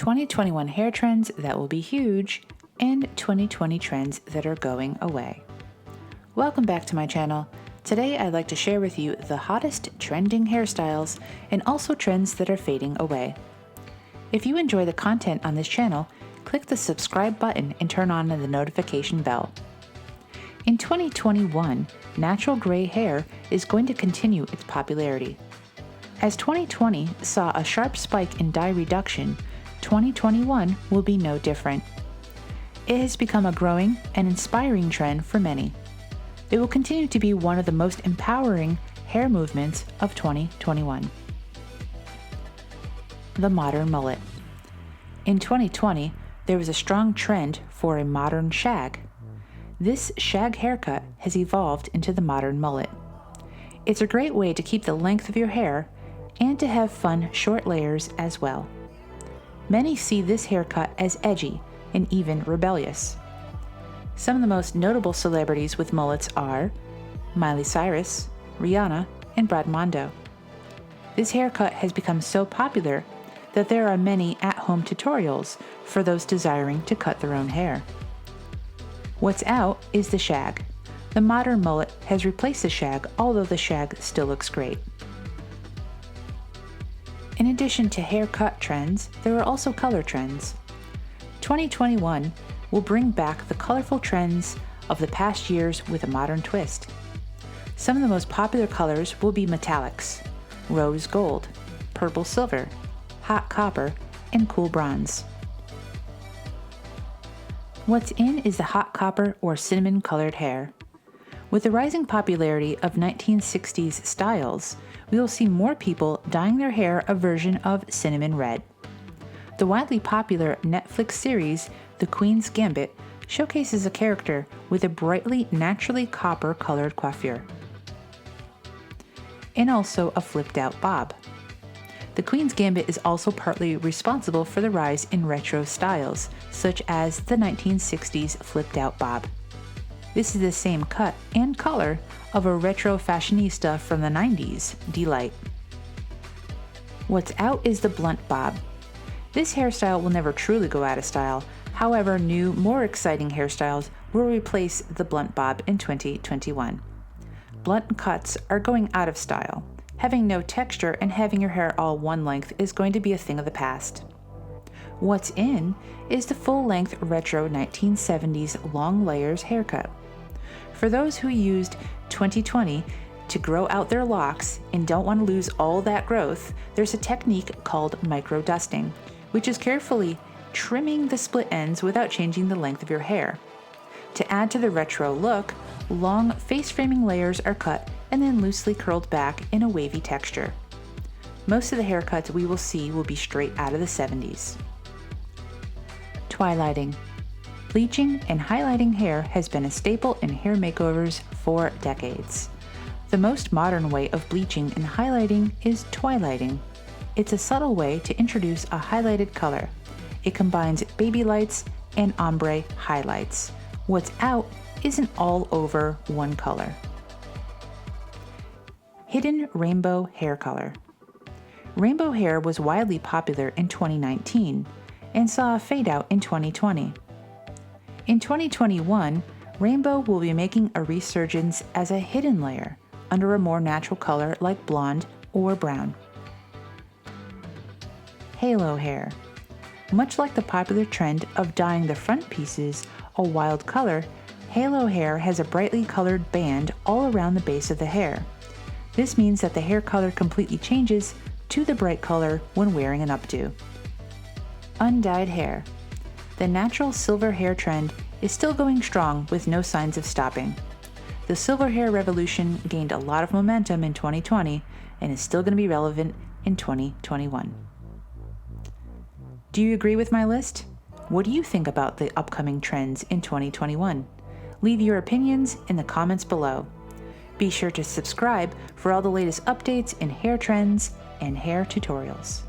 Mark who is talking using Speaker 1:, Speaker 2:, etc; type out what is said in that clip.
Speaker 1: 2021 hair trends that will be huge, and 2020 trends that are going away. Welcome back to my channel. Today I'd like to share with you the hottest trending hairstyles and also trends that are fading away. If you enjoy the content on this channel, click the subscribe button and turn on the notification bell. In 2021, natural gray hair is going to continue its popularity. As 2020 saw a sharp spike in dye reduction, 2021 will be no different. It has become a growing and inspiring trend for many. It will continue to be one of the most empowering hair movements of 2021. The modern mullet. In 2020, there was a strong trend for a modern shag. This shag haircut has evolved into the modern mullet. It's a great way to keep the length of your hair and to have fun short layers as well. Many see this haircut as edgy and even rebellious. Some of the most notable celebrities with mullets are Miley Cyrus, Rihanna, and Brad Mondo. This haircut has become so popular that there are many at-home tutorials for those desiring to cut their own hair. What's out is the shag. The modern mullet has replaced the shag, although the shag still looks great. In addition to haircut trends, there are also color trends. 2021 will bring back the colorful trends of the past years with a modern twist. Some of the most popular colors will be metallics, rose gold, purple silver, hot copper, and cool bronze. What's in is the hot copper or cinnamon colored hair. With the rising popularity of 1960s styles, we will see more people dyeing their hair a version of cinnamon red. The widely popular Netflix series, The Queen's Gambit, showcases a character with a brightly naturally copper-colored coiffure, and also a flipped-out bob. The Queen's Gambit is also partly responsible for the rise in retro styles, such as the 1960s flipped-out bob. This is the same cut and color of a retro fashionista from the 90s, Delight. What's out is the blunt bob. This hairstyle will never truly go out of style. However, new, more exciting hairstyles will replace the blunt bob in 2021. Blunt cuts are going out of style. Having no texture and having your hair all one length is going to be a thing of the past. What's in is the full-length retro 1970s long layers haircut. For those who used 2020 to grow out their locks and don't want to lose all that growth, there's a technique called micro-dusting, which is carefully trimming the split ends without changing the length of your hair. To add to the retro look, long face-framing layers are cut and then loosely curled back in a wavy texture. Most of the haircuts we will see will be straight out of the 70s. Twilighting. Bleaching and highlighting hair has been a staple in hair makeovers for decades. The most modern way of bleaching and highlighting is twilighting. It's a subtle way to introduce a highlighted color. It combines baby lights and ombre highlights. What's out isn't all over one color. Hidden rainbow hair color. Rainbow hair was widely popular in 2019 and saw a fade out in 2020. In 2021, rainbow will be making a resurgence as a hidden layer under a more natural color like blonde or brown. Halo hair. Much like the popular trend of dyeing the front pieces a wild color, halo hair has a brightly colored band all around the base of the hair. This means that the hair color completely changes to the bright color when wearing an updo. Undyed hair. The natural silver hair trend is still going strong with no signs of stopping. The silver hair revolution gained a lot of momentum in 2020 and is still going to be relevant in 2021. Do you agree with my list? What do you think about the upcoming trends in 2021? Leave your opinions in the comments below. Be sure to subscribe for all the latest updates in hair trends and hair tutorials.